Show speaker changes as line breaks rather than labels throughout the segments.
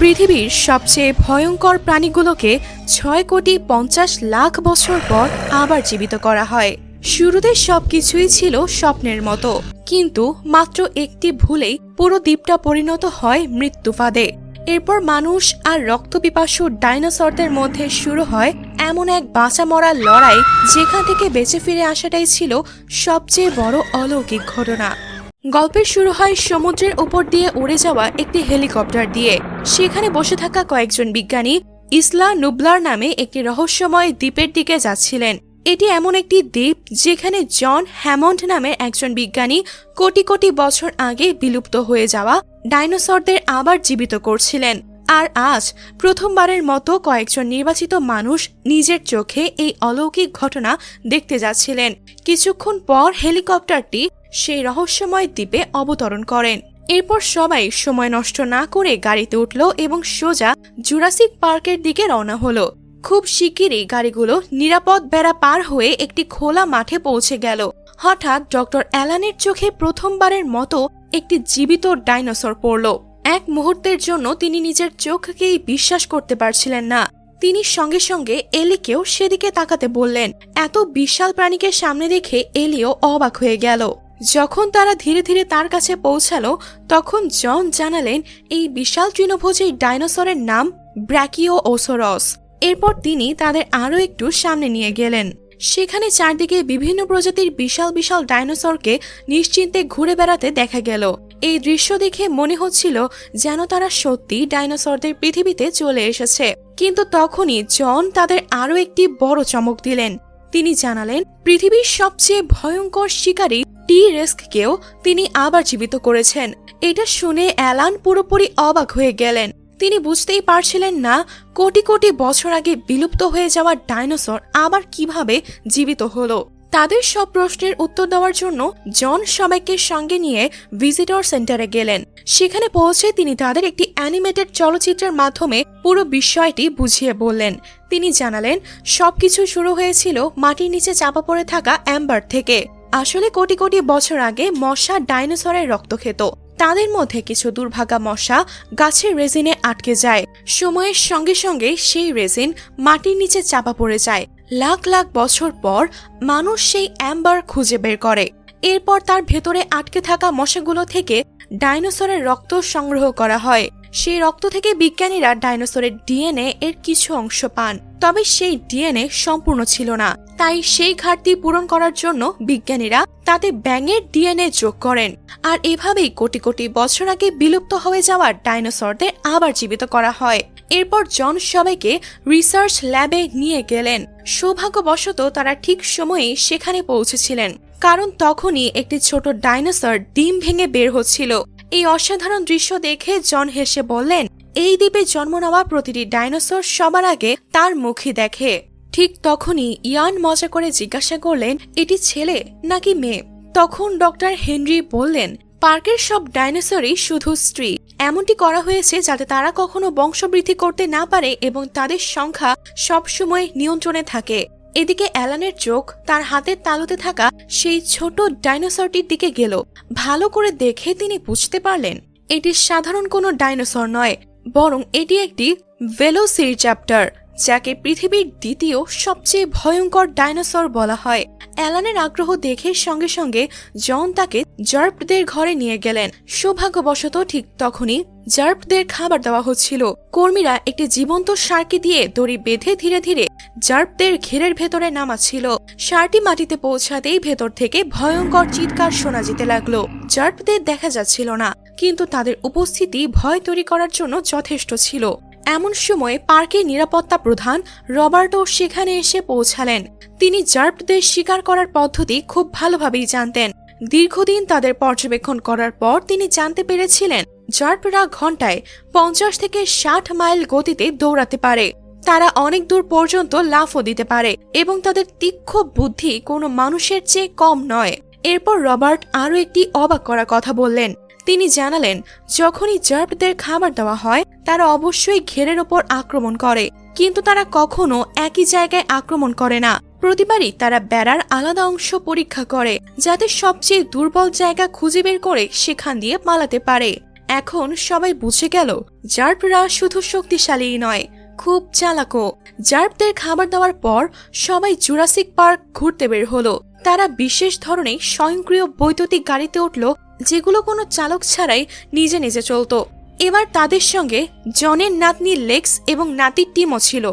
পৃথিবীর সবচেয়ে ভয়ঙ্কর প্রাণীগুলোকে 6,50,00,000 বছর পর আবার জীবিত করা হয়। শুরুতে সবকিছুই ছিল স্বপ্নের মতো, কিন্তু মাত্র একটি ভুলেই পুরো দ্বীপটা পরিণত হয় মৃত্যুফাঁদে। এরপর মানুষ আর রক্তপিপাসু ডাইনোসরদের মধ্যে শুরু হয় এমন এক বাঁচা মরার লড়াই, যেখান থেকে বেঁচে ফিরে আসাটাই ছিল সবচেয়ে বড় অলৌকিক ঘটনা। গল্পের শুরু হয় সমুদ্রের উপর দিয়ে উড়ে যাওয়া একটি হেলিকপ্টার দিয়ে। সেখানে বসে থাকা কয়েকজন বিজ্ঞানী ইসলা নুবলার নামে একটি রহস্যময় দ্বীপের দিকে যাচ্ছিলেন। এটি এমন একটি দ্বীপ যেখানে জন হ্যামন্ড নামে একজন বিজ্ঞানী কোটি কোটি বছর আগে বিলুপ্ত হয়ে যাওয়া ডাইনোসরদের আবার জীবিত করছিলেন। আর আজ প্রথমবারের মতো কয়েকজন নির্বাচিত মানুষ নিজের চোখে এই অলৌকিক ঘটনা দেখতে যাচ্ছিলেন। কিছুক্ষণ পর হেলিকপ্টারটি সেই রহস্যময় দ্বীপে অবতরণ করেন। এরপর সবাই সময় নষ্ট না করে গাড়িতে উঠল এবং সোজা জুরাসিক পার্কের দিকে রওনা হলো। খুব শিগগিরই গাড়িগুলো নিরাপদ বেড়া পার হয়ে একটি খোলা মাঠে পৌঁছে গেল। হঠাৎ ডক্টর অ্যালানের চোখে প্রথমবারের মতো একটি জীবিত ডাইনোসর পড়ল। এক মুহূর্তের জন্য তিনি নিজের চোখকেই বিশ্বাস করতে পারছিলেন না। তিনি সঙ্গে সঙ্গে এলিকেও সেদিকে তাকাতে বললেন। এত বিশাল প্রাণীকে সামনে দেখে এলিও অবাক হয়ে গেল। যখন তারা ধীরে ধীরে তার কাছে পৌঁছালো, তখন জন জানালেন এই বিশাল তৃণভোজী ডাইনোসরের নাম ব্র্যাকিওসৌরাস। এরপর তিনি তাদের আরও একটু সামনে নিয়ে গেলেন। সেখানে চারদিকে বিভিন্ন প্রজাতির বিশাল বিশাল ডাইনোসরকে নিশ্চিন্তে ঘুরে বেড়াতে দেখা গেল। এই দৃশ্য দেখে মনে হচ্ছিল যেন তারা সত্যি ডাইনোসরদের পৃথিবীতে চলে এসেছে। কিন্তু তখনই জন তাদের আরও একটি বড় চমক দিলেন। তিনি জানালেন পৃথিবীর সবচেয়ে ভয়ঙ্কর শিকারী টি-রেক্সকেও তিনি আবার জীবিত করেছেন। এটা শুনে অ্যালান পুরোপুরি অবাক হয়ে গেলেন। তিনি বুঝতেই পারছিলেন না কোটি কোটি বছর আগে বিলুপ্ত হয়ে যাওয়া ডাইনোসর আবার কিভাবে জীবিত হলো। তাদের সব প্রশ্নের উত্তর দেওয়ার জন্য জন সবাইকে সঙ্গে নিয়ে ভিজিটর সেন্টারে গেলেন। সেখানে পৌঁছে তিনি তাদের একটি অ্যানিমেটেড চলচ্চিত্রের মাধ্যমে পুরো বিষয়টি বুঝিয়ে বললেন। তিনি জানালেন সবকিছু শুরু হয়েছিল মাটির নিচে চাপা পড়ে থাকা অ্যাম্বার থেকে। আসলে কোটি কোটি বছর আগে মশা ডাইনোসরের রক্ত খেত। তাদের মধ্যে কিছু দুর্ভাগা মশা গাছের রেজিনে আটকে যায়। সময়ের সঙ্গে সঙ্গে সেই রেজিন মাটির নিচে চাপা পড়ে যায়। লাখ লাখ বছর পর মানুষ সেই অ্যাম্বার খুঁজে বের করে। এরপর তার ভেতরে আটকে থাকা মশাগুলো থেকে ডাইনোসরের রক্ত সংগ্রহ করা হয়। সেই রক্ত থেকে বিজ্ঞানীরা ডাইনোসরের ডিএনএ এর কিছু অংশ পান। তবে সেই ডিএনএ সম্পূর্ণ ছিল না। তাই সেই ঘাটতি পূরণ করার জন্য বিজ্ঞানীরা তাতে ব্যাঙের ডিএনএ যোগ করেন। আর এভাবেই কোটি কোটি বছর আগে বিলুপ্ত হয়ে যাওয়া ডাইনোসরদের আবার জীবিত করা হয়। এরপর জন সবাইকে রিসার্চ ল্যাবে নিয়ে গেলেন। সৌভাগ্যবশত তারা ঠিক সময়ে সেখানে পৌঁছেছিলেন, কারণ তখনই একটি ছোট ডাইনোসর ডিম ভেঙে বের হচ্ছিল। এই অসাধারণ দৃশ্য দেখে জন হেসে বললেন, এই দ্বীপে জন্ম নেওয়া প্রতিটি ডাইনোসর সবার আগে তার মুখই দেখে। ঠিক তখনই ইয়ান মজা করে জিজ্ঞাসা করলেন, এটি ছেলে নাকি মেয়ে? তখন ডক্টর হেনরি বললেন, পার্কের সব ডাইনোসরই শুধু স্ত্রী। এমনটি করা হয়েছে যাতে তারা কখনো বংশবৃদ্ধি করতে না পারে এবং তাদের সংখ্যা সবসময় নিয়ন্ত্রণে থাকে। এদিকে অ্যালানের চোখ তার হাতের তালুতে থাকা সেই ছোট ডাইনোসরটির দিকে গেল। ভালো করে দেখে তিনি বুঝতে পারলেন এটি সাধারণ কোনো ডাইনোসর নয়, বরং এটি একটি ভেলোসিরাপটর, যাকে পৃথিবীর দ্বিতীয় সবচেয়ে ভয়ঙ্কর ডাইনোসর বলা হয়। অ্যালানের আগ্রহ দেখে সঙ্গে সঙ্গে জন তাকে জার্পদের ঘরে নিয়ে গেলেন। সৌভাগ্যবশত ঠিক তখনই জার্পদের খাবার দেওয়া হচ্ছিল। কর্মীরা একটি জীবন্ত ষাঁড়কে দিয়ে দড়ি বেঁধে ধীরে ধীরে জার্পদের ঘেরের ভেতরে নামাচ্ছিল। ষাঁড়টি মাটিতে পৌঁছাতেই ভেতর থেকে ভয়ঙ্কর চিৎকার শোনা যেতে লাগলো। জার্পদের দেখা যাচ্ছিল না, কিন্তু তাদের উপস্থিতি ভয় তৈরি করার জন্য যথেষ্ট ছিল। এমন সময় পার্কের নিরাপত্তা প্রধান রবার্টো সেখানে এসে পৌঁছালেন। তিনি জার্পদের শিকার করার পদ্ধতি খুব ভালোভাবেই জানতেন। দীর্ঘদিন তাদের পর্যবেক্ষণ করার পর তিনি জানতে পেরেছিলেন জার্পরা ঘন্টায় 50 থেকে 60 মাইল গতিতে দৌড়াতে পারে। তারা অনেক দূর পর্যন্ত লাফও দিতে পারে এবং তাদের তীক্ষ্ণ বুদ্ধি কোনো মানুষের চেয়ে কম নয়। এরপর রবার্ট আরও একটি অবাক করা কথা বললেন। তিনি জানালেন যখনই জার্পদের খাবার দেওয়া হয় তারা অবশ্যই ঘেরের ওপর আক্রমণ করে, কিন্তু তারা কখনো একই জায়গায় আক্রমণ করে না। প্রতিবারই তারা বেড়ার আলাদা অংশ পরীক্ষা করে, যাতে সবচেয়ে দুর্বল জায়গা খুঁজে বের করে সেখান দিয়ে পালাতে পারে। এখন সবাই বুঝে গেল জার্পরা শুধু শক্তিশালীই নয়, খুব চালাকও। জার্পদের খাবার দেওয়ার পর সবাই জুরাসিক পার্ক ঘুরতে বের হলো। তারা বিশেষ ধরনের স্বয়ংক্রিয় বৈদ্যুতিক গাড়িতে উঠল, যেগুলো কোনো চালক ছাড়াই নিজে নিজে চলত। এবার তাদের সঙ্গে জনের নাতনি লেক্স এবং নাতির টিমও ছিল।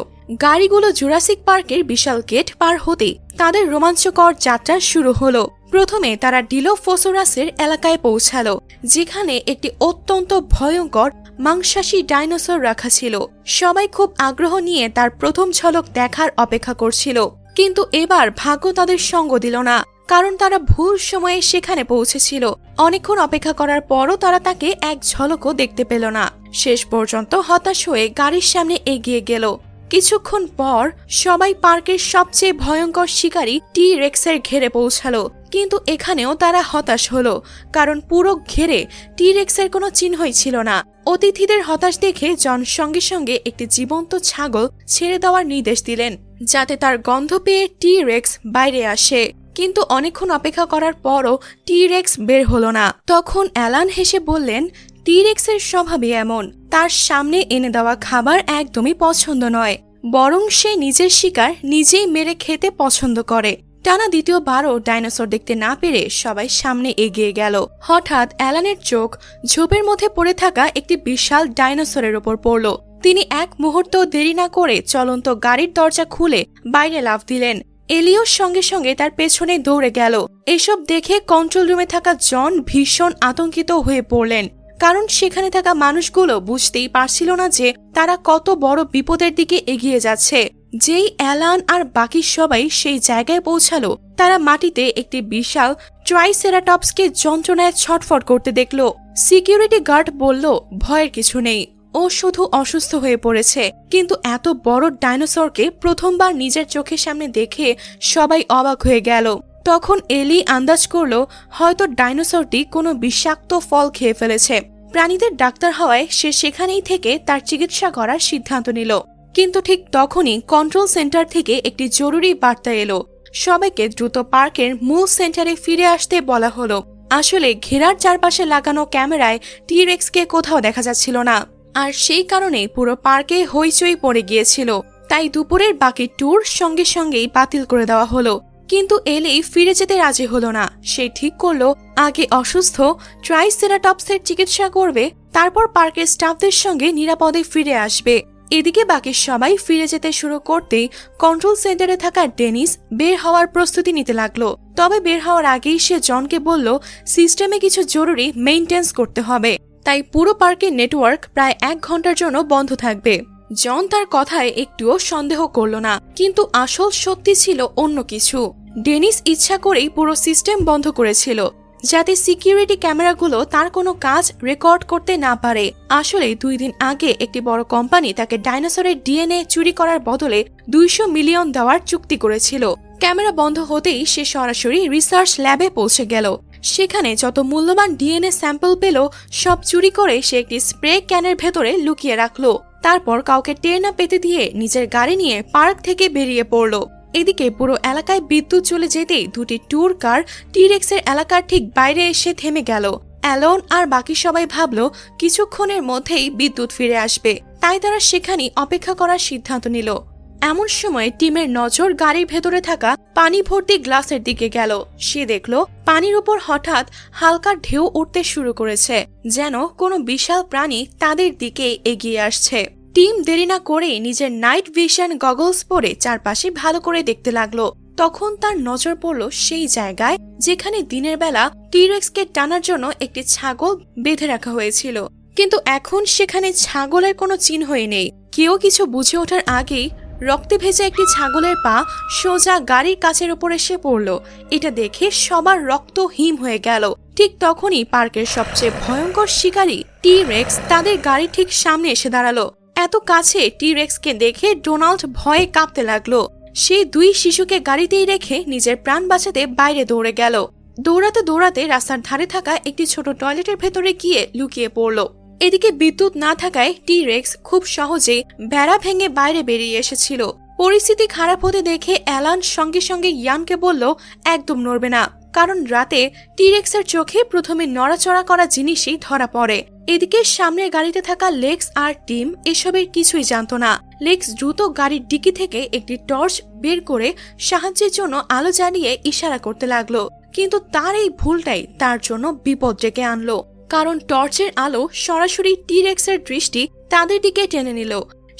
গাড়িগুলো জুরাসিক পার্কের বিশাল গেট পার হতেই তাদের রোমাঞ্চকর যাত্রা শুরু হলো। প্রথমে তারা ডিলোফোসোরাসের এলাকায় পৌঁছালো, যেখানে একটি অত্যন্ত ভয়ঙ্কর মাংসাশী ডাইনোসর রাখা ছিল। সবাই খুব আগ্রহ নিয়ে তার প্রথম ঝলক দেখার অপেক্ষা করছিল, কিন্তু এবার ভাগ্য তাদের সঙ্গ দিল না, কারণ তারা ভুল সময়ে সেখানে পৌঁছেছিল। অনেকক্ষণ অপেক্ষা করার পরও তারা তাকে এক ঝলকও দেখতে পেল না। শেষ পর্যন্ত হতাশ হয়ে গাড়ির সামনে এগিয়ে গেল। কিছুক্ষণ পর সবাই পার্কের সবচেয়ে ভয়ঙ্কর শিকারী টি রেক্সের ঘেরে পৌঁছালো, কিন্তু এখানেও তারা হতাশ হলো, কারণ পুরো ঘেরে টি রেক্সের কোনো চিহ্নই ছিল না। অতিথিদের হতাশ দেখে জন সঙ্গে সঙ্গে একটি জীবন্ত ছাগল ছেড়ে দেওয়ার নির্দেশ দিলেন, যাতে তার গন্ধ পেয়ে টি রেক্স বাইরে আসে। কিন্তু অনেকক্ষণ অপেক্ষা করার পরও টি রেক্স বের হলো না। তখন অ্যালান হেসে বললেন, টি রেক্সের স্বভাবই এমন, তার সামনে এনে দেওয়া খাবার একদমই পছন্দ নয়, বরং সে নিজের শিকার নিজেই মেরে খেতে পছন্দ করে। টানা দ্বিতীয়বারও ডাইনোসর দেখতে না পেরে সবাই সামনে এগিয়ে গেল। হঠাৎ অ্যালানের চোখ ঝোপের মধ্যে পড়ে থাকা একটি বিশাল ডাইনোসরের ওপর পড়ল। তিনি এক মুহূর্ত দেরি না করে চলন্ত গাড়ির দরজা খুলে বাইরে লাফ দিলেন। এলিওর সঙ্গে সঙ্গে তার পেছনে দৌড়ে গেল। এসব দেখে কন্ট্রোল রুমে থাকা জন ভীষণ আতঙ্কিত হয়ে পড়লেন, কারণ সেখানে থাকা মানুষগুলো বুঝতেই পারছিল না যে তারা কত বড় বিপদের দিকে এগিয়ে যাচ্ছে। যেই অ্যালান আর বাকি সবাই সেই জায়গায় পৌঁছালো, তারা মাটিতে একটি বিশাল ট্রাইসেরাটপসকে যন্ত্রণায় ছটফট করতে দেখল। সিকিউরিটি গার্ড বলল, ভয়ের কিছু নেই, ও শুধু অসুস্থ হয়ে পড়েছে। কিন্তু এত বড় ডাইনোসরকে প্রথমবার নিজের চোখের সামনে দেখে সবাই অবাক হয়ে গেল। তখন এলি আন্দাজ করল হয়তো ডাইনোসরটি কোনো বিষাক্ত ফল খেয়ে ফেলেছে। প্রাণীদের ডাক্তার হওয়ায় সে সেখানেই থেকে তার চিকিৎসা করার সিদ্ধান্ত নিল। কিন্তু ঠিক তখনই কন্ট্রোল সেন্টার থেকে একটি জরুরি বার্তা এলো। সবাইকে দ্রুত পার্কের মূল সেন্টারে ফিরে আসতে বলা হলো। আসলে ঘেরার চারপাশে লাগানো ক্যামেরায় টি রেক্সকে কোথাও দেখা যাচ্ছিল না, আর সেই কারণে পুরো পার্কে হইচই পড়ে গিয়েছিল। তাই দুপুরের বাকি ট্যুর সঙ্গে সঙ্গেই বাতিল করে দেওয়া হলো। কিন্তু এলি ফিরে যেতে রাজি হলো না। সে ঠিক করলো আগে অসুস্থ ট্রাইসেরাটপসের চিকিৎসা করবে, তারপর পার্কের স্টাফদের সঙ্গে নিরাপদে ফিরে আসবে। এদিকে বাকি সবাই ফিরে যেতে শুরু করতেই কন্ট্রোল সেন্টারে থাকা ডেনিস বের হওয়ার প্রস্তুতি নিতে লাগলো। তবে বের হওয়ার আগেই সে জনকে বলল সিস্টেমে কিছু জরুরি মেইনটেন্স করতে হবে, তাই পুরো পার্কের নেটওয়ার্ক প্রায় 1 ঘন্টার জন্য বন্ধ থাকবে। জন তার কথায় একটুও সন্দেহ করল না, কিন্তু আসল সত্যি ছিল অন্য কিছু। ডেনিস ইচ্ছা করেই পুরো সিস্টেম বন্ধ করেছিল, যাতে সিকিউরিটি ক্যামেরাগুলো তার কোনো কাজ রেকর্ড করতে না পারে। আসলে 2 দিন আগে একটি বড় কোম্পানি তাকে ডাইনোসরের ডিএনএ চুরি করার বদলে 200 মিলিয়ন দেওয়ার চুক্তি করেছিল। ক্যামেরা বন্ধ হতেই সে সরাসরি রিসার্চ ল্যাবে পৌঁছে গেল। সেখানে যত মূল্যবান ডিএনএ স্যাম্পল পেল সব চুরি করে সে একটি স্প্রে ক্যানের ভেতরে লুকিয়ে রাখলো। তারপর কাউকে টের না পেতে দিয়ে নিজের গাড়ি নিয়ে পার্ক থেকে বেরিয়ে পড়ল। এদিকে পুরো এলাকায় বিদ্যুৎ চলে যেতেই 2টি ট্যুর কার টি-রেক্সের এলাকার ঠিক বাইরে এসে থেমে গেল। অ্যালন আর বাকি সবাই ভাবল কিছুক্ষণের মধ্যেই বিদ্যুৎ ফিরে আসবে, তাই তারা সেখানেই অপেক্ষা করার সিদ্ধান্ত নিল। এমন সময় টিমের নজর গাড়ির ভেতরে থাকা পানি ভর্তি গ্লাসের দিকে গেল। সে দেখল পানির উপর হঠাৎ হালকা ঢেউ উঠতে শুরু করেছে, যেন কোনো বিশাল প্রাণী তাদের দিকে এগিয়ে আসছে। টিম দেরি না করেই নিজের নাইট ভিশন গগলস পরে চারপাশে ভালো করে দেখতে লাগলো। তখন তার নজর পড়ল সেই জায়গায় যেখানে দিনের বেলা টি-রেক্সকে টানার জন্য একটি ছাগল বেঁধে রাখা হয়েছিল, কিন্তু এখন সেখানে ছাগলের কোনো চিহ্নই নেই। কেউ কিছু বুঝে ওঠার আগেই রক্তে ভেজা একটি ছাগলের পা সোজা গাড়ির কাছের উপর এসে পড়ল। এটা দেখে সবার রক্ত হিম হয়ে গেল। ঠিক তখনই পার্কের সবচেয়ে ভয়ঙ্কর শিকারী টি-রেক্স তাদের গাড়ি ঠিক সামনে এসে দাঁড়ালো। এত কাছে টি-রেক্সকে দেখে ডোনাল্ড ভয়ে কাঁপতে লাগলো। সে 2 শিশুকে গাড়িতেই রেখে নিজের প্রাণ বাঁচাতে বাইরে দৌড়ে গেল। দৌড়াতে দৌড়াতে রাস্তার ধারে থাকা একটি ছোট টয়লেটের ভেতরে গিয়ে লুকিয়ে পড়ল। এদিকে বিদ্যুৎ না থাকায় টি-রেক্স খুব সহজেই বেড়া ভেঙে বাইরে বেরিয়ে এসেছিল। পরিস্থিতি খারাপ হতে দেখে অ্যালান সঙ্গে সঙ্গে ইয়ানকে বলল একদম নড়বে না, কারণ রাতে টি-রেক্সের চোখে প্রথমে নড়াচড়া করা জিনিসই ধরা পড়ে। এদিকে সামনের গাড়িতে থাকা লেক্স আর টিম এসবের কিছুই জানতো না। লেক্স দ্রুত গাড়ির ডিকি থেকে একটি টর্চ বের করে সাহায্যের জন্য আলো জ্বালিয়ে ইশারা করতে লাগলো, কিন্তু তার এই ভুলটাই তার জন্য বিপদ ডেকে আনলো। কারণ টর্চের আলো সরাসরি টি-রেক্সের দৃষ্টি তাদের দিকে টেনে নিল।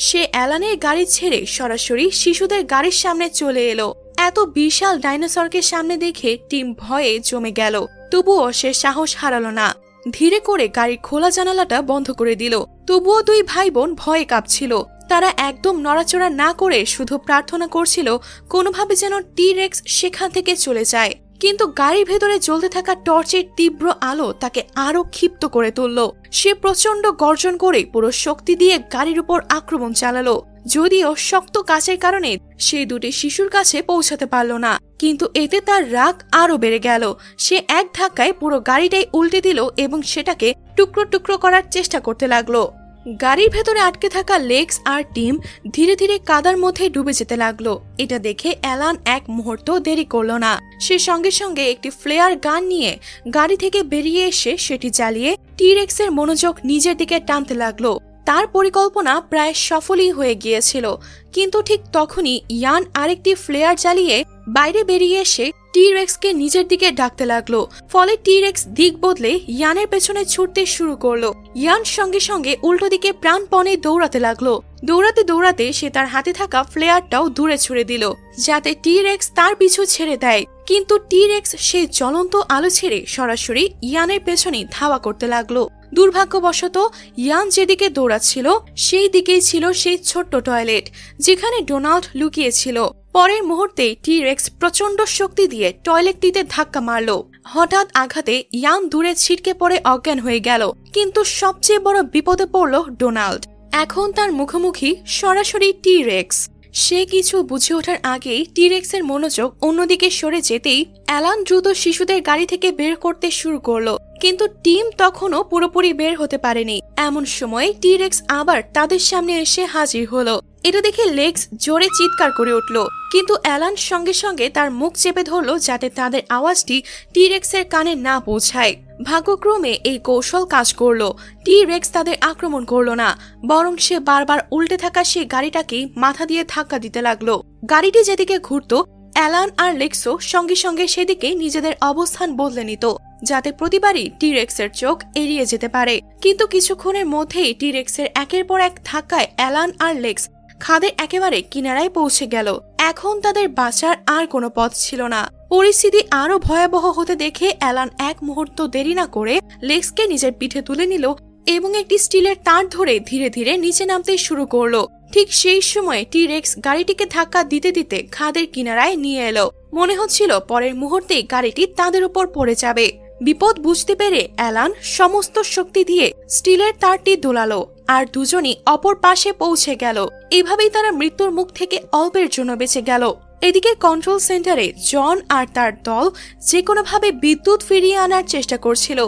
সে অ্যালানের গাড়ি ছেড়ে সরাসরি শিশুদের গাড়ির সামনে চলে এলো। এত বিশাল ডাইনোসরকে সামনে দেখে টিম ভয়ে জমে গেল, তবুও সে সাহস হারালো না। ধীরে করে গাড়ির খোলা জানালাটা বন্ধ করে দিল। তবুও দুই ভাই বোন ভয়ে কাঁপছিল। তারা একদম নড়াচড়া না করে শুধু প্রার্থনা করছিল কোনোভাবে যেন টি-রেক্স সেখান থেকে চলে যায়। কিন্তু গাড়ির ভেতরে জ্বলতে থাকা টর্চের তীব্র আলো তাকে আরো ক্ষিপ্ত করে তুলল। সে প্রচন্ড গর্জন করে পুরো শক্তি দিয়ে গাড়ির উপর আক্রমণ চালালো। যদিও শক্ত কাচের কারণে সে দুটি শিশুর কাছে পৌঁছাতে পারল না, কিন্তু এতে তার রাগ আরো বেড়ে গেল। সে এক ধাক্কায় পুরো গাড়িটাই উল্টে দিল এবং সেটাকে টুকরো টুকরো করার চেষ্টা করতে লাগলো। গাড়ির ভেতরে আটকে থাকা লেক্স আর টিম ধীরে ধীরে কাদার মধ্যে ডুবে যেতে লাগলো। এটা দেখে অ্যালান এক মুহূর্ত দেরি করল না। সে সঙ্গে সঙ্গে একটি ফ্লেয়ার গান নিয়ে গাড়ি থেকে বেরিয়ে এসে সেটি জ্বালিয়ে টি-রেক্সের মনোযোগ নিজের দিকে টানতে লাগলো। তার পরিকল্পনা প্রায় সফলই হয়ে গিয়েছিল, কিন্তু ঠিক তখনই ইয়ান আরেকটি ফ্লেয়ার জ্বালিয়ে বাইরে বেরিয়ে এসে টি-রেক্সকে নিজের দিকে ডাকতে লাগলো। ফলে টি-রেক্স দিক বদলে ইয়ানের পেছনে ছুটতে শুরু করলো। ইয়ান সঙ্গে সঙ্গে উল্টো দিকে প্রাণপণে দৌড়াতে লাগলো। দৌড়াতে দৌড়াতে সে তার হাতে থাকা ফ্লেয়ারটাও দূরে ছুড়ে দিল, যাতে টি-রেক্স তার পিছু ছেড়ে দেয়। কিন্তু টি-রেক্স সেই জ্বলন্ত আলো ছেড়ে সরাসরি ইয়ানের পেছনে ধাওয়া করতে লাগলো। দুর্ভাগ্যবশত ইয়ান যেদিকে দৌড়াচ্ছিল সেই দিকেই ছিল সেই ছোট্ট টয়লেট যেখানে ডোনাল্ড লুকিয়েছিল। পরের মুহূর্তেই টি-রেক্স প্রচন্ড শক্তি দিয়ে টয়লেটটিতে ধাক্কা মারল। হঠাৎ আঘাতে ইয়ান দূরে ছিটকে পড়ে অজ্ঞান হয়ে গেল। কিন্তু সবচেয়ে বড় বিপদে পড়ল ডোনাল্ড। এখন তার মুখোমুখি সরাসরি টি-রেক্স। সে কিছু বুঝে ওঠার আগেই টি-রেক্সের মনোযোগ অন্যদিকে সরে যেতেই অ্যালান দ্রুত শিশুদের গাড়ি থেকে বের করতে শুরু করলো, কিন্তু টিম তখনও পুরোপুরি বের হতে পারেনি। এমন সময় টি-রেক্স আবার তাদের সামনে এসে হাজির হলো। এটা দেখে লেক্স জোরে চিৎকার করে উঠল, কিন্তু অ্যালান সঙ্গে সঙ্গে তার মুখ চেপে ধরল যাতে তাদের আওয়াজটি টি-রেক্সের কানে না পৌঁছায়। ভাগ্যক্রমে এই কৌশল কাজ করলো। টি-রেক্স তাদের আক্রমণ করলো না, বরং সে বারবার উল্টে থাকা সেই গাড়িটাকে মাথা দিয়ে ধাক্কা দিতে লাগলো। গাড়িটি যেদিকে ঘুরত অ্যালান আর লেক্সও সঙ্গে সঙ্গে সেদিকে নিজেদের অবস্থান বদলে নিত, যাতে প্রতিবারই টি-রেক্সের চোখ এড়িয়ে যেতে পারে। কিন্তু কিছুক্ষণের মধ্যেই টি-রেক্সের একের পর এক ধাক্কায় অ্যালান আর লেক্স খাদের একেবারে কিনারায় পৌঁছে গেল। এখন তাদের বাঁচার আর কোনো পথ ছিল না। পরিস্থিতি আরো ভয়াবহ হতে দেখে অ্যালান এক মুহূর্ত দেরি না করে লেক্সকে নিজের পিঠে তুলে নিল এবং একটি স্টিলের তার ধরে ধীরে ধীরে নিচে নামতে শুরু করলো। ঠিক সেই সময় টি-রেক্স গাড়িটিকে ধাক্কা দিতে দিতে খাদের কিনারায় নিয়ে এলো। মনে হচ্ছিল পরের মুহূর্তেই গাড়িটি তাদের উপর পড়ে যাবে। বিপদ বুঝতে পেরে অ্যালান সমস্ত শক্তি দিয়ে স্টিলের তারটি দোলালো আর দুজনই অপর পাশে পৌঁছে গেল। এভাবেই তারা মৃত্যুর মুখ থেকে অল্পের জন্য বেঁচে গেল। এদিকে কন্ট্রোল সেন্টারে জন আর তার দল যে কোনোভাবে বিদ্যুৎ ফিরিয়ে আনার চেষ্টা করছিল,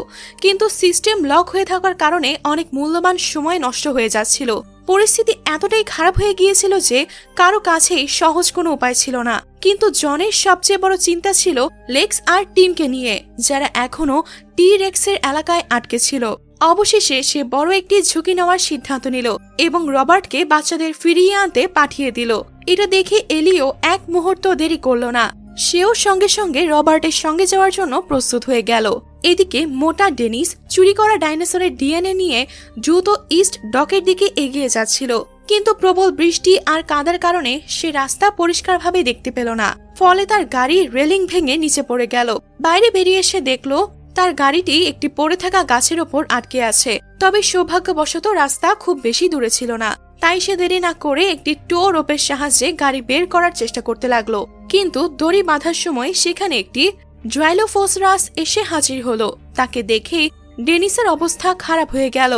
কিন্তু সিস্টেম লক হয়ে থাকার কারণে অনেক মূল্যবান সময় নষ্ট হয়ে যাচ্ছিল। পরিস্থিতি এতটাই খারাপ হয়ে গিয়েছিল যে কারো কাছেই সহজ কোনো উপায় ছিল না। কিন্তু জনের সবচেয়ে বড় চিন্তা ছিল লেক্স আর টিমকে নিয়ে, যারা এখনো টি-রেক্সের এলাকায় আটকে ছিল। অবশেষে সে বড় একটি ঝুঁকি নেওয়ার সিদ্ধান্ত নিল এবং রবার্টকে বাচ্চাদের ফিরিয়ে আনতে পাঠিয়ে দিল। এটা দেখে এলিও এক মুহূর্ত দেরি করল না। সেও সঙ্গে সঙ্গে রবার্টের সঙ্গে যাওয়ার জন্য প্রস্তুত হয়ে গেল। এদিকে মোটা ডেনিস চুরি করা ডাইনোসরের ডিএনএ নিয়ে দ্রুত ইস্ট ডকের দিকে এগিয়ে যাচ্ছিল, কিন্তু প্রবল বৃষ্টি আর কাদার কারণে সে রাস্তা পরিষ্কারভাবে দেখতে পেল না। ফলে তার গাড়ি রেলিং ভেঙে নিচে পড়ে গেল। বাইরে বেরিয়ে এসে দেখলো তার গাড়িটি একটি পড়ে থাকা গাছের ওপর আটকে আছে। তবে সৌভাগ্যবশত রাস্তা খুব বেশি দূরে ছিল না, তাই সে দেরি না করে একটি টো রোপের সাহায্যে গাড়ি বের করার চেষ্টা করতে লাগলো। কিন্তু দড়ি বাঁধার সময় সেখানে একটি ড্রাইলোফোসরাস এসে হাজির হলো। তাকে দেখে ডেনিসের অবস্থা খারাপ হয়ে গেল,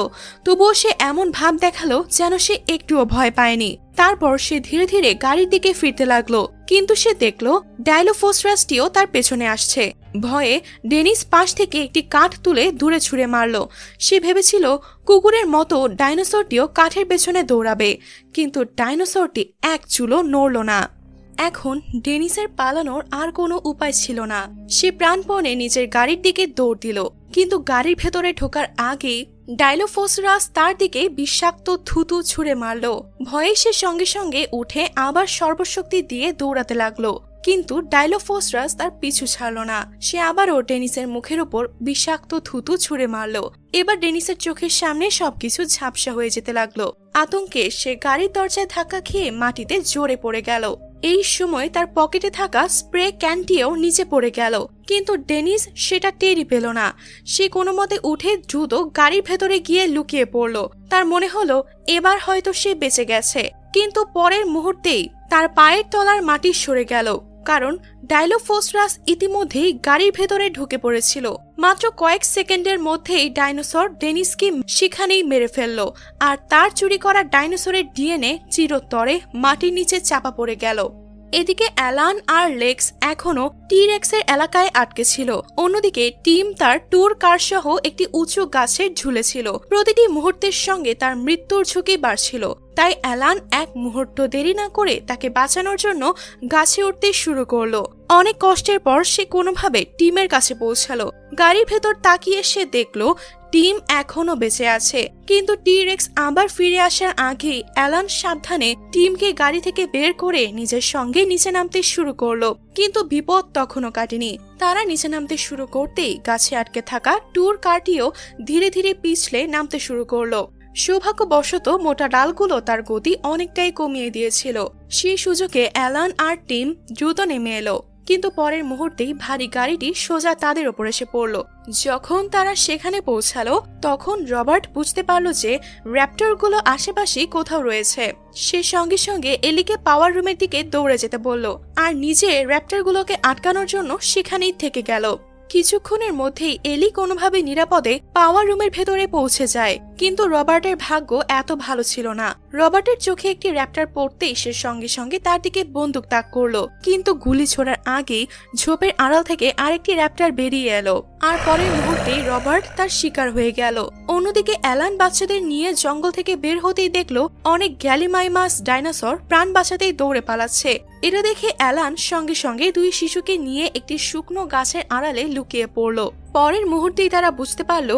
তবুও সে এমন ভাব দেখালো যেন সে একটুও ভয় পায়নি। তারপর সে ধীরে ধীরে গাড়ির দিকে ফিরতে লাগলো, কিন্তু সে দেখলো ডাইলোফোসরাসটিও তার পেছনে আসছে। ভয়ে ডেনিস পাশ থেকে একটি কাঠ তুলে দূরে ছুঁড়ে মারল। সে ভেবেছিল কুকুরের মতো ডাইনোসরটিও কাঠের পেছনে দৌড়াবে, কিন্তু ডাইনোসরটি এক চুলও নড়ল না। এখন ডেনিসের পালানোর আর কোনো উপায় ছিল না। সে প্রাণপণে নিজের গাড়ির দিকে দৌড় দিল, কিন্তু গাড়ির ভেতরে ঢোকার আগেই ডাইলোফোসরাস তার দিকে বিষাক্ত থুতু ছুঁড়ে মারল। ভয়ে সে সঙ্গে সঙ্গে উঠে আবার সর্বশক্তি দিয়ে দৌড়াতে লাগলো, কিন্তু ডাইলোফোসরাস তার পিছু ছাড়ল না। সে আবারও ডেনিসের মুখের উপর বিষাক্ত থুতু ছুঁড়ে মারল। এবার ডেনিসের চোখের সামনে সবকিছু ঝাপসা হয়ে যেতে লাগলো। আতঙ্কে সে গাড়ির দরজায় ধাক্কা খেয়ে মাটিতে জোরে পড়ে গেল। এই সময় তার পকেটে থাকা স্প্রে ক্যানটিও নিচে পড়ে গেল, কিন্তু ডেনিস সেটা টেরই পেল না। সে কোনো মতে উঠে দ্রুত গাড়ির ভেতরে গিয়ে লুকিয়ে পড়ল। তার মনে হলো এবার হয়তো সে বেঁচে গেছে, কিন্তু পরের মুহূর্তেই তার পায়ের তলার মাটি সরে গেল, কারণ ডাইলোফোসরাস ইতিমধ্যেই গাড়ির ভেতরে ঢুকে পড়েছিল। মাত্র কয়েক সেকেন্ডের মধ্যেই ডাইনোসর ডেনিসকে সেখানেই মেরে ফেলল, আর তার চুরি করা ডাইনোসরের ডিএনএ চিরতরে মাটির নিচে চাপা পড়ে গেল। এদিকে অ্যালান আর লেক্স এখনো টি-রেক্সের এলাকায় আটকে ছিল। অন্যদিকে টিম তার ট্যুর কার সহ একটি উঁচু গাছে ঝুলেছিল। প্রতিটি মুহূর্তের সঙ্গে তার মৃত্যুর ঝুঁকি বাড়ছিল। তাই অ্যালান এক মুহূর্ত দেরি না করে তাকে বাঁচানোর জন্য গাছে উঠতে শুরু করলো। অনেক কষ্টের পর সে কোনোভাবে টিমের কাছে পৌঁছালো। গাড়ির ভেতর তাকিয়ে সে দেখলো টিম এখনো বেঁচে আছে, কিন্তু টি-রেক্স আবার ফিরে আসার আগেই অ্যালান সাবধানে টিমকে গাড়ি থেকে বের করে নিজের সঙ্গে নিচে নামতে শুরু করলো। কিন্তু বিপদ তখনও কাটেনি। তারা নিচে নামতে শুরু করতেই গাছে আটকে থাকা ট্যুর কারটিও ধীরে ধীরে পিছলে নামতে শুরু করলো। সৌভাগ্যবশত মোটা ডালগুলো তার গতি অনেকটাই কমিয়ে দিয়েছিল। সেই সুযোগে অ্যালান আর টিম দ্রুত নেমে এলো, কিন্তু পরের মুহূর্তেই ভারী গাড়িটি সোজা তাদের ওপর এসে পড়ল। যখন তারা সেখানে পৌঁছালো তখন রবার্ট বুঝতে পারল যে র্যাপ্টরগুলো আশেপাশেই কোথাও রয়েছে। সে সঙ্গে সঙ্গে এলিকে পাওয়ার রুমের দিকে দৌড়ে যেতে বলল, আর নিজে র্যাপ্টরগুলোকে আটকানোর জন্য সেখানেই থেকে গেল। কিছুক্ষণের মধ্যেই এলি কোনোভাবে নিরাপদে পাওয়ার রুমের ভেতরে পৌঁছে যায়, কিন্তু রবার্টের ভাগ্য এত ভালো ছিল না। রবার্টের চোখে একটি র্যাপ্টর পড়তেই সে সঙ্গে সঙ্গে তার দিকে বন্দুক তাক করলো, কিন্তু গুলি ছোড়ার আগেই ঝোপের আড়াল থেকে আরেকটি র্যাপ্টর বেরিয়ে এলো, আর পরের মুহূর্তেই রবার্ট তার শিকার হয়ে গেল। অন্যদিকে অ্যালান বাচ্চাদের নিয়ে জঙ্গল থেকে বের হতেই দেখলো অনেক গ্যালিমাইমাস ডাইনোসর প্রাণ বাঁচাতেই দৌড়ে পালাচ্ছে। এটা দেখে অ্যালান সঙ্গে সঙ্গে দুই শিশুকে নিয়ে একটি শুকনো গাছের আড়ালে লুকিয়ে পড়ল। পরের মুহূর্তেই তারা বুঝতে পারল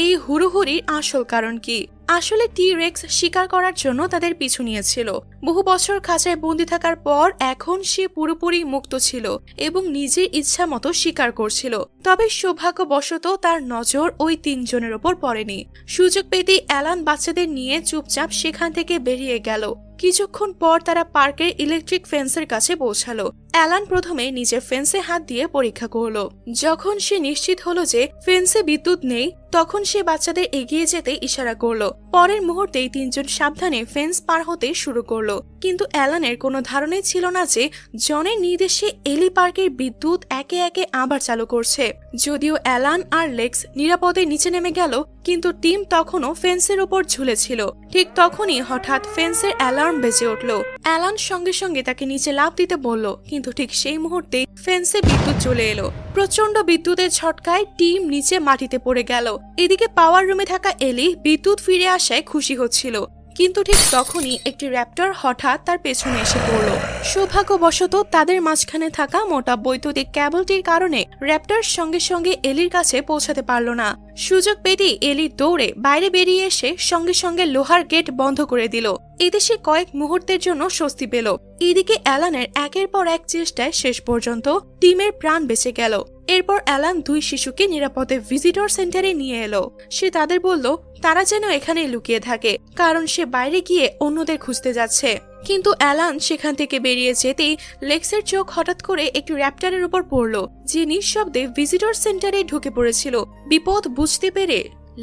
এই হুড়োহুড়ির আসল কারণ কি। আসলে টি-রেক্স শিকার করার জন্য তাদের পিছু নিয়েছিল। বহু বছর খাঁচায় বন্দি থাকার পর এখন সে পুরোপুরি মুক্ত ছিল এবং নিজের ইচ্ছা মতো শিকার করছিল। তবে সৌভাগ্যবশত তার নজর ওই তিনজনের ওপর পড়েনি। সুযোগ পেতেই অ্যালান বাচ্চাদের নিয়ে চুপচাপ সেখান থেকে বেরিয়ে গেল। কিছুক্ষণ পর তারা পার্কের ইলেকট্রিক ফেন্সের কাছে পৌঁছালো। অ্যালান প্রথমে নিজের ফেন্সে হাত দিয়ে পরীক্ষা করলো। যখন সে নিশ্চিত হলো যে ফেন্সে বিদ্যুৎ নেই তখন সে বাচ্চাদের এগিয়ে যেতে ইশারা করলো। পরের মুহূর্তেই তিনজন সাবধানে ফেন্স পার হতে শুরু করলো, কিন্তু অ্যালানের কোনো ধারণাই ছিল না যে জনের নির্দেশে এলি পার্কের বিদ্যুৎ একে একে আবার চালু করছে। যদিও অ্যালান আর লেক্স নিরাপদে নিচে নেমে গেল, কিন্তু টিম তখনও ফেন্সের উপর ঝুলেছিল। ঠিক তখনই হঠাৎ ফেন্সের অ্যালার্ম বেজে উঠল। অ্যালান সঙ্গে সঙ্গে তাকে নিচে লাফ দিতে বলল, কিন্তু ঠিক সেই মুহূর্তেই ফেন্সে বিদ্যুৎ চলে এলো। প্রচন্ড বিদ্যুতের ঝটকায় টিম নিচে মাটিতে পড়ে গেল। এদিকে পাওয়ার রুমে থাকা এলি বিদ্যুৎ ফিরে আসায় খুশি হচ্ছিল, কিন্তু ঠিক তখনই একটি র্যাপ্টর হঠাৎ তার পেছনে এসে পড়ল। সৌভাগ্যবশত তাদের মাঝখানে থাকা মোটা বৈদ্যুতিক ক্যাবলটির কারণে র্যাপ্টর সঙ্গে সঙ্গে এলির কাছে পৌঁছাতে পারল না। সুযোগ পেতেই এলি দৌড়ে বাইরে বেরিয়ে এসে সঙ্গে সঙ্গে লোহার গেট বন্ধ করে দিল। এতে সে কয়েক মুহূর্তের জন্য স্বস্তি পেল। এদিকে অ্যালানের একের পর এক চেষ্টায় শেষ পর্যন্ত টিমের প্রাণ বেঁচে গেল। এরপর অ্যালান দুই শিশুকে নিরাপদে ভিজিটর সেন্টারে নিয়ে এলো। সে তাদের বলল তারা যেন এখানে লুকিয়ে থাকে, কারণ সে বাইরে গিয়ে অন্যদের খুঁজতে যাচ্ছে। কিন্তু অ্যালান সেখান থেকে বেরিয়ে যেতেই লেক্সের চোখ হঠাৎ করে একটি র্যাপ্টরের উপর পড়ল, যে নিঃশব্দে ভিজিটর সেন্টারে ঢুকে পড়েছিল। বিপদ বুঝতে পেরে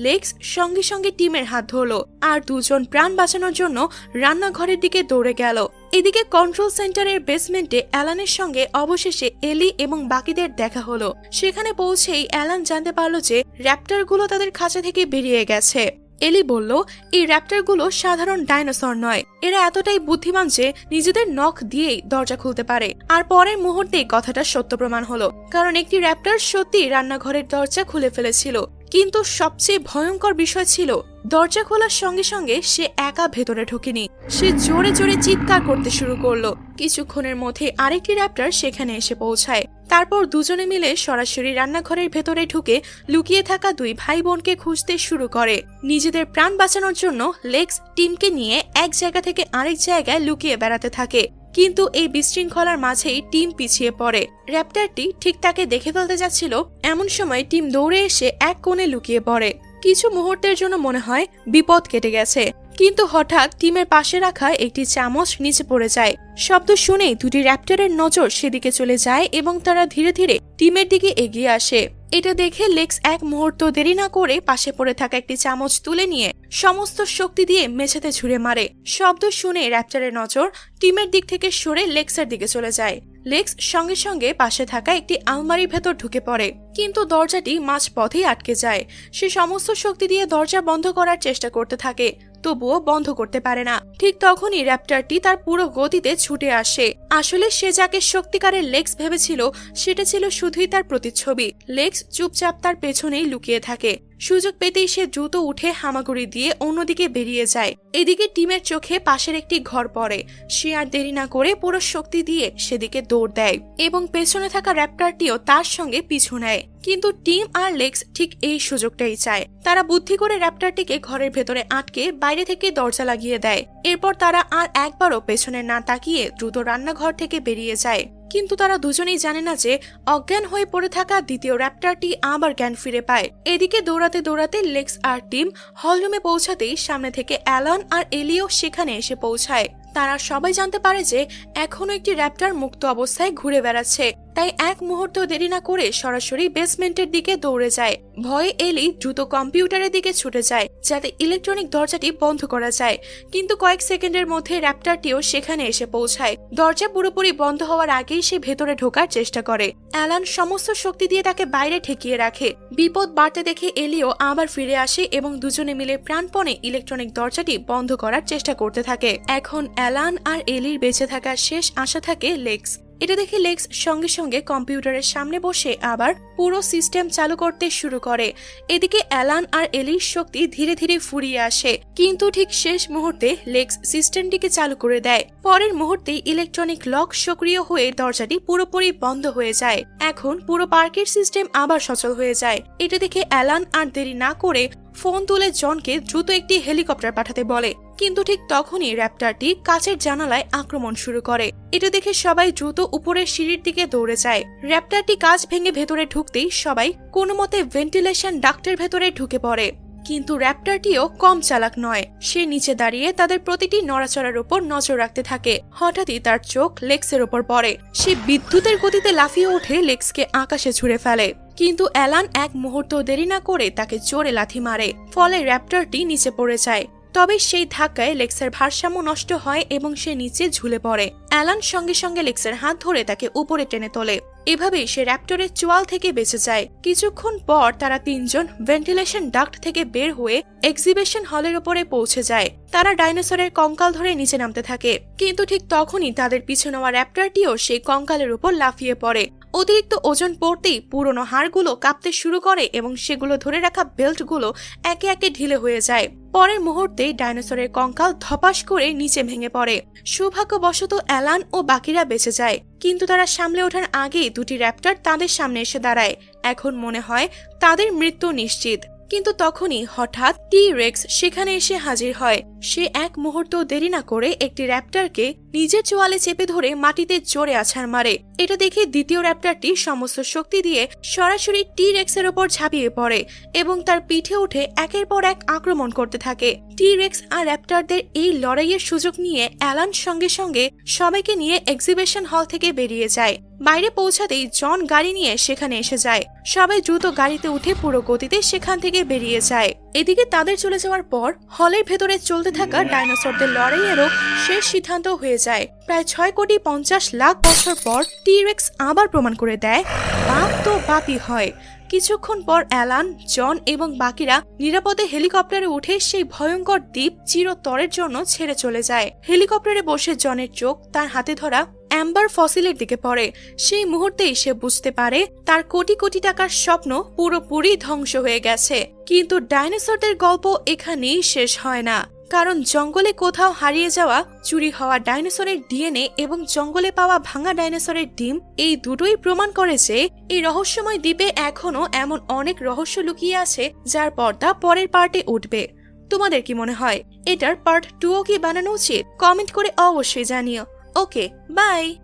লেক্স সঙ্গে সঙ্গে টিমের হাত ধরলো, আর দুজন প্রাণ বাঁচানোর জন্য রান্নাঘরের দিকে দৌড়ে গেল। এদিকে কন্ট্রোল সেন্টারের বেসমেন্টে অ্যালানের সঙ্গে অবশেষে এলি এবং বাকিদের দেখা হলো। সেখানে পৌঁছেই অ্যালান জানতে পারলো যে র্যাপ্টরগুলো তাদের খাঁচা থেকে বেরিয়ে গেছে। এলি বলল এই র্যাপ্টরগুলো সাধারণ ডাইনোসর নয়, এরা এতটাই বুদ্ধিমান যে নিজেদের নখ দিয়েই দরজা খুলতে পারে। আর পরের মুহূর্তেই কথাটা সত্য প্রমাণ হলো, কারণ একটি র্যাপ্টর সত্যি রান্নাঘরের দরজা খুলে ফেলেছিল। কিন্তু সবচেয়ে ভয়ঙ্কর বিষয় ছিল দরজা খোলার সঙ্গে সঙ্গে সে একা ভেতরে ঢোকেনি। সে জোরে জোরে চিৎকার করতে শুরু করলো। কিছুক্ষণের মধ্যে আরেকটি র্যাপ্টর সেখানে এসে পৌঁছায়। তারপর দুজনে মিলে সরাসরি রান্নাঘরের ভেতরে ঢুকে লুকিয়ে থাকা দুই ভাই বোনকে খুঁজতে শুরু করে। নিজেদের প্রাণ বাঁচানোর জন্য লেক্স টিমকে নিয়ে এক জায়গা থেকে আরেক জায়গায় লুকিয়ে বেড়াতে থাকে, কিন্তু এই বিশৃঙ্খলার মাঝেই টিম পিছিয়ে পড়ে। র্যাপ্টরটি ঠিক তাকে দেখে ফেলতে যাচ্ছিল, এমন সময় টিম দৌড়ে এসে এক কোণে লুকিয়ে পড়ে। কিছু মুহূর্তের জন্য মনে হয় বিপদ কেটে গেছে, কিন্তু হঠাৎ টিমের পাশে রাখা একটি চামচ নিচে পড়ে যায়। শব্দ শুনেই দুটি র্যাপ্টরের নজর সেদিকে চলে যায় এবং তারা ধীরে ধীরে টিমের দিকে এগিয়ে আসে। এটা দেখে লেক্স এক মুহূর্ত দেরি না করে পাশে পড়ে থাকা একটি চামচ তুলে নিয়ে সমস্ত শক্তি দিয়ে মেঝেতে ছুঁড়ে মারে। শব্দ শুনে র্যাপ্টরের নজর টিমের দিক থেকে সরে লেক্সের দিকে চলে যায়। লেক্স সঙ্গে সঙ্গে পাশে থাকা একটি আলমারির ভেতর ঢুকে পড়ে, কিন্তু দরজাটি মাঝ পথেই আটকে যায়। সে সমস্ত শক্তি দিয়ে দরজা বন্ধ করার চেষ্টা করতে থাকে, তবুও বন্ধ করতে পারে না। ঠিক তখনই র্যাপ্টরটি তার পুরো গতিতে ছুটে আসে। আসলে সে যাকে সত্যিকারের লেক্স ভেবেছিল সেটা ছিল শুধুই তার প্রতিচ্ছবি। লেক্স চুপচাপ তার পেছনেই লুকিয়ে থাকে। সুযোগ পেতেই সে দ্রুত উঠে হামাগুড়ি দিয়ে অন্যদিকে বেরিয়ে যায়। এদিকে টিমের চোখে পাশের একটি ঘর পড়ে। সে আর দেরি না করে পুরো শক্তি দিয়ে সেদিকে দৌড় দেয় এবং পেছনে থাকা র্যাপ্টরটিও তার সঙ্গে পিছু নেয়। কিন্তু টিম আর লেক্স ঠিক এই সুযোগটাই চায়। তারা বুদ্ধি করে র্যাপ্টরটিকে ঘরের ভেতরে আটকে বাইরে থেকে দরজা লাগিয়ে দেয়। এরপর তারা আর একবারও পেছনে না তাকিয়ে দ্রুত রান্নাঘর থেকে বেরিয়ে যায়। কিন্তু তারা দুজনেই জানে না যে অজ্ঞান হয়ে পড়ে থাকা দ্বিতীয় র্যাপ্টরটি আবার জ্ঞান ফিরে পায়। এদিকে দৌড়াতে দৌড়াতে লেক্স আর টিম হলরুমে পৌঁছাতেই সামনে থেকে অ্যালান আর এলিও সেখানে এসে পৌঁছায়। তারা সবাই জানতে পারে যে এখনো একটি র্যাপ্টর মুক্ত অবস্থায় ঘুরে বেড়াচ্ছে, তাই এক মুহূর্ত দেরি না করে সরাসরি বেসমেন্টের দিকে দৌড়ে যায়। ভয়ে এলি দ্রুত কম্পিউটারের দিকে ছুটে যায় যাতে ইলেকট্রনিক দরজাটি বন্ধ করা যায়, কিন্তু কয়েক সেকেন্ডের মধ্যে র্যাপ্টরটিও সেখানে এসে পৌঁছায়। দরজা পুরোপুরি বন্ধ হওয়ার আগেই সে ভেতরে ঢোকার চেষ্টা করে। অ্যালান সমস্ত শক্তি দিয়ে তাকে বাইরে ঠেকিয়ে রাখে। বিপদ বাড়তে দেখে এলিও আবার ফিরে আসে এবং দুজনে মিলে প্রাণপণে ইলেকট্রনিক দরজাটি বন্ধ করার চেষ্টা করতে থাকে। এখন অ্যালান আর এলির বেঁচে থাকার শেষ আশা থাকে লেক্স। এটা দেখে লেক্স সঙ্গে সঙ্গে কম্পিউটারের সামনে বসে আবার পুরো সিস্টেম চালু করতে শুরু করে। এদিকে অ্যালান আর এলির শক্তি ধীরে ধীরে ফুরিয়ে আসে, কিন্তু ঠিক শেষ মুহূর্তে লেক্স সিস্টেমটিকে চালু করে দেয়। পরের মুহূর্তেই ইলেকট্রনিক লক সক্রিয় হয়ে দরজাটি পুরোপুরি বন্ধ হয়ে যায়। এখন পুরো পার্কের সিস্টেম আবার সচল হয়ে যায়। এটা দেখে অ্যালান আর দেরি না করে ফোন তুলে জনকে দ্রুত একটি হেলিকপ্টার পাঠাতে বলে, কিন্তু ঠিক তখনই র্যাপ্টরটি কাচের জানালায় আক্রমণ শুরু করে। এটা দেখে সবাই দ্রুত উপরের সিঁড়ির দিকে দৌড়ে যায়। র্যাপ্টরটি কাচ ভেঙে ভেতরে ঢুকতেই সবাই কোনো মতে ভেন্টিলেশন ডাক্টের ভেতরে ঢুকে পড়ে, কিন্তু র্যাপ্টরটিও কম চালাক নয়। সে নিচে দাঁড়িয়ে তাদের প্রতিটি নড়াচড়ার উপর নজর রাখতে থাকে। হঠাৎই তার চোখ লেক্সের উপর পড়ে। সে বিদ্যুতের গতিতে লাফিয়ে উঠে লেক্সকে আকাশে ছুঁড়ে ফেলে, কিন্তু অ্যালান এক মুহূর্ত দেরি না করে তাকে জোরে লাথি মারে। ফলে র্যাপ্টরটি নিচে পড়ে যায়। তবে সেই ধাক্কায় লেক্সের ভারসাম্য নষ্ট হয় এবং সে নিচে ঝুলে পড়ে। অ্যালান সঙ্গে সঙ্গে লেক্সের হাত ধরে তাকে উপরে টেনে তোলে। এভাবেই সে র্যাপ্টরের চোয়াল থেকে বেঁচে যায়। কিছুক্ষণ পর তারা তিনজন ভেন্টিলেশন ডাক্ট থেকে বের হয়ে এক্সিবিশন হলের উপরে পৌঁছে যায়। তারা ডাইনোসরের কঙ্কাল ধরে নিচে নামতে থাকে, কিন্তু ঠিক তখনই তাদের পিছু নেওয়া র্যাপ্টরটিও সেই কঙ্কালের উপর লাফিয়ে পড়ে। অতিরিক্ত ওজন পড়তেই পুরনো হাড়গুলো কাঁপতে শুরু করে এবং সেগুলো ধরে রাখা বেল্টগুলো একে একে ঢিলে হয়ে যায়। পরের মুহূর্তেই ডাইনোসরের কঙ্কাল ধপাস করে নিচে ভেঙে পড়ে। সৌভাগ্যবশত অ্যালান ও বাকিরা বেঁচে যায়, কিন্তু তারা সামলে ওঠার আগেই দুটি র্যাপ্টর তাদের সামনে এসে দাঁড়ায়। এখন মনে হয় তাদের মৃত্যু নিশ্চিত, কিন্তু তখনই হঠাৎ টি রেক্স সেখানে এসে হাজির হয়। সে এক মুহূর্ত দেরি না করে একটি র্যাপ্টরকে নিজের চোয়ালে চেপে ধরে মাটিতে জোরে আছাড় মারে। এটা দেখে দ্বিতীয় র্যাপ্টরটি সমস্ত শক্তি দিয়ে সরাসরি টি রেক্সের ওপর ঝাঁপিয়ে পড়ে এবং তার পিঠে উঠে একের পর এক আক্রমণ করতে থাকে। টি রেক্স আর র্যাপ্টরদের এই লড়াইয়ের সুযোগ নিয়ে অ্যালান সঙ্গে সঙ্গে সবাইকে নিয়ে এক্সিবিশন হল থেকে বেরিয়ে যায়। বাইরে পৌঁছাতেই জন গাড়ি নিয়ে সেখানে এসে যায়। সবাই দ্রুত গাড়িতে উঠে পুরো গতিতে সেখান থেকে বেরিয়ে যায়। এদিকে তাদের চলে যাওয়ার পর হলের ভেতরে চলতে থাকা ডাইনোসরদের লড়াইয়েরও শেষ সিদ্ধান্ত হয়ে যায়। প্রায় 6,50,00,000 বছর পর টি রেক্স আবার প্রমাণ করে দেয় বাপ তো বাপই হয়। কিছুক্ষণ পর অ্যালান, জন এবং বাকিরা নিরাপদে হেলিকপ্টারে উঠে সেই ভয়ঙ্কর দ্বীপ চিরতরের জন্য ছেড়ে চলে যায়। হেলিকপ্টারে বসে জনের চোখ তার হাতে ধরা অ্যাম্বার ফসিলের দিকে পড়ে। সেই মুহূর্তেই সে বুঝতে পারে তার কোটি কোটি টাকার স্বপ্ন পুরোপুরি ধ্বংস হয়ে গেছে। কিন্তু ডাইনোসরদের গল্প এখানেই শেষ হয় না। কারণ জঙ্গলে কোথাও হারিয়ে যাওয়া চুরি হওয়া ডাইনোসরের ডিএনএ এবং জঙ্গলে পাওয়া ভাঙা ডাইনোসরের ডিম এই দুটোই প্রমাণ করে যে এই রহস্যময় দ্বীপে এখনো এমন অনেক রহস্য লুকিয়ে আছে যার পর্দা পরের পার্টে উঠবে। তোমাদের কি মনে হয় এটার পার্ট 2ও কি বানানো উচিত? কমেন্ট করে অবশ্যই জানিও। ওকে, বাই।